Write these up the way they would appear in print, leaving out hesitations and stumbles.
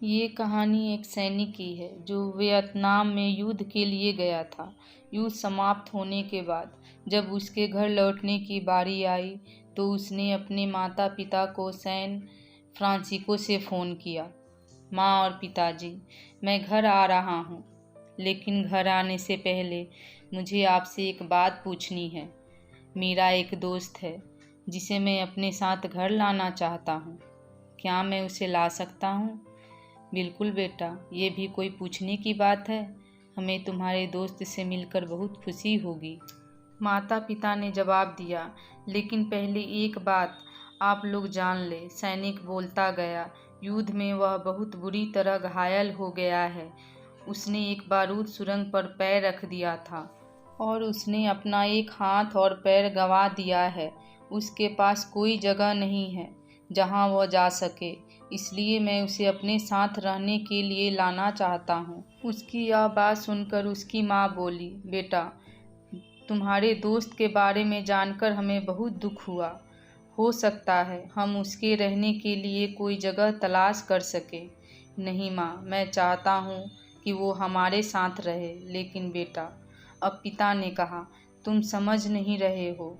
ये कहानी एक सैनिक की है जो वियतनाम में युद्ध के लिए गया था। युद्ध समाप्त होने के बाद जब उसके घर लौटने की बारी आई तो उसने अपने माता पिता को सैन फ्रांसिस्को से फ़ोन किया। माँ और पिताजी, मैं घर आ रहा हूँ, लेकिन घर आने से पहले मुझे आपसे एक बात पूछनी है। मेरा एक दोस्त है जिसे मैं अपने साथ घर लाना चाहता हूँ। क्या मैं उसे ला सकता हूँ? बिल्कुल बेटा, ये भी कोई पूछने की बात है। हमें तुम्हारे दोस्त से मिलकर बहुत खुशी होगी। माता पिता ने जवाब दिया, लेकिन पहले एक बात आप लोग जान ले, सैनिक बोलता गया। युद्ध में वह बहुत बुरी तरह घायल हो गया है। उसने एक बारूद सुरंग पर पैर रख दिया था और उसने अपना एक हाथ और पैर गंवा दिया है। उसके पास कोई जगह नहीं है जहां वह जा सके, इसलिए मैं उसे अपने साथ रहने के लिए लाना चाहता हूँ। उसकी यह बात सुनकर उसकी माँ बोली, बेटा, तुम्हारे दोस्त के बारे में जानकर हमें बहुत दुख हुआ। हो सकता है हम उसके रहने के लिए कोई जगह तलाश कर सके। नहीं माँ, मैं चाहता हूँ कि वो हमारे साथ रहे। लेकिन बेटा, अब पिता ने कहा, तुम समझ नहीं रहे हो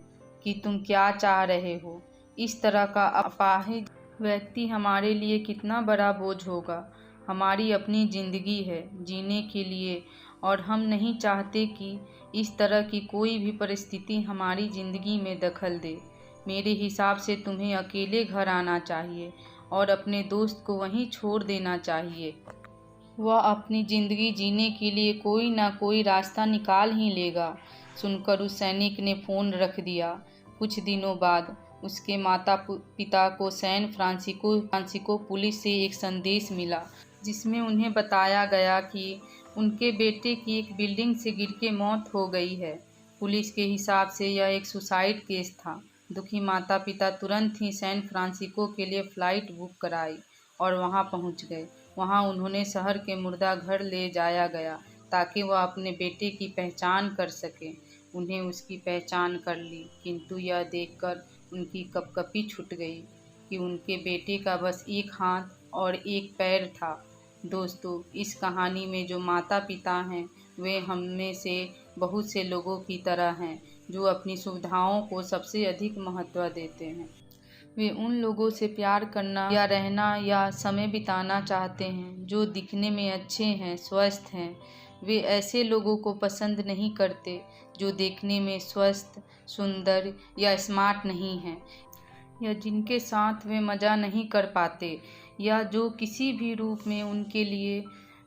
कि तुम क्या चाह रहे हो। इस तरह का अपाहिज व्यक्ति हमारे लिए कितना बड़ा बोझ होगा। हमारी अपनी ज़िंदगी है जीने के लिए और हम नहीं चाहते कि इस तरह की कोई भी परिस्थिति हमारी ज़िंदगी में दखल दे। मेरे हिसाब से तुम्हें अकेले घर आना चाहिए और अपने दोस्त को वहीं छोड़ देना चाहिए। वह अपनी ज़िंदगी जीने के लिए कोई ना कोई रास्ता निकाल ही लेगा। सुनकर उस सैनिक ने फ़ोन रख दिया। कुछ दिनों बाद उसके माता पिता को सैन फ्रांसिस्को पुलिस से एक संदेश मिला, जिसमें उन्हें बताया गया कि उनके बेटे की एक बिल्डिंग से गिर के मौत हो गई है। पुलिस के हिसाब से यह एक सुसाइड केस था। दुखी माता पिता तुरंत ही सैन फ्रांसिस्को के लिए फ़्लाइट बुक कराई और वहां पहुंच गए। वहां उन्होंने शहर के मुर्दा घर ले जाया गया ताकि वह अपने बेटे की पहचान कर सके। उन्हें उसकी पहचान कर ली, किंतु यह देखकर उनकी कँपकँपी छूट गई कि उनके बेटे का बस एक हाथ और एक पैर था। दोस्तों, इस कहानी में जो माता पिता हैं वे हम में से बहुत से लोगों की तरह हैं जो अपनी सुविधाओं को सबसे अधिक महत्व देते हैं। वे उन लोगों से प्यार करना या रहना या समय बिताना चाहते हैं जो दिखने में अच्छे हैं, स्वस्थ हैं। वे ऐसे लोगों को पसंद नहीं करते जो देखने में स्वस्थ, सुंदर या स्मार्ट नहीं हैं, या जिनके साथ वे मज़ा नहीं कर पाते, या जो किसी भी रूप में उनके लिए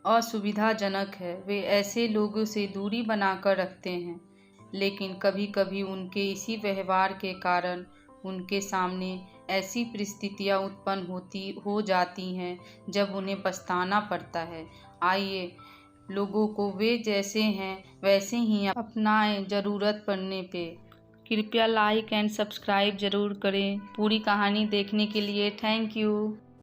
असुविधाजनक है। वे ऐसे लोगों से दूरी बनाकर रखते हैं, लेकिन कभी कभी उनके इसी व्यवहार के कारण उनके सामने ऐसी परिस्थितियाँ उत्पन्न हो जाती हैं जब उन्हें पछताना पड़ता है। आइए, लोगों को वे जैसे हैं वैसे ही अपनाएं ज़रूरत पड़ने पे। कृपया लाइक एंड सब्सक्राइब ज़रूर करें। पूरी कहानी देखने के लिए थैंक यू।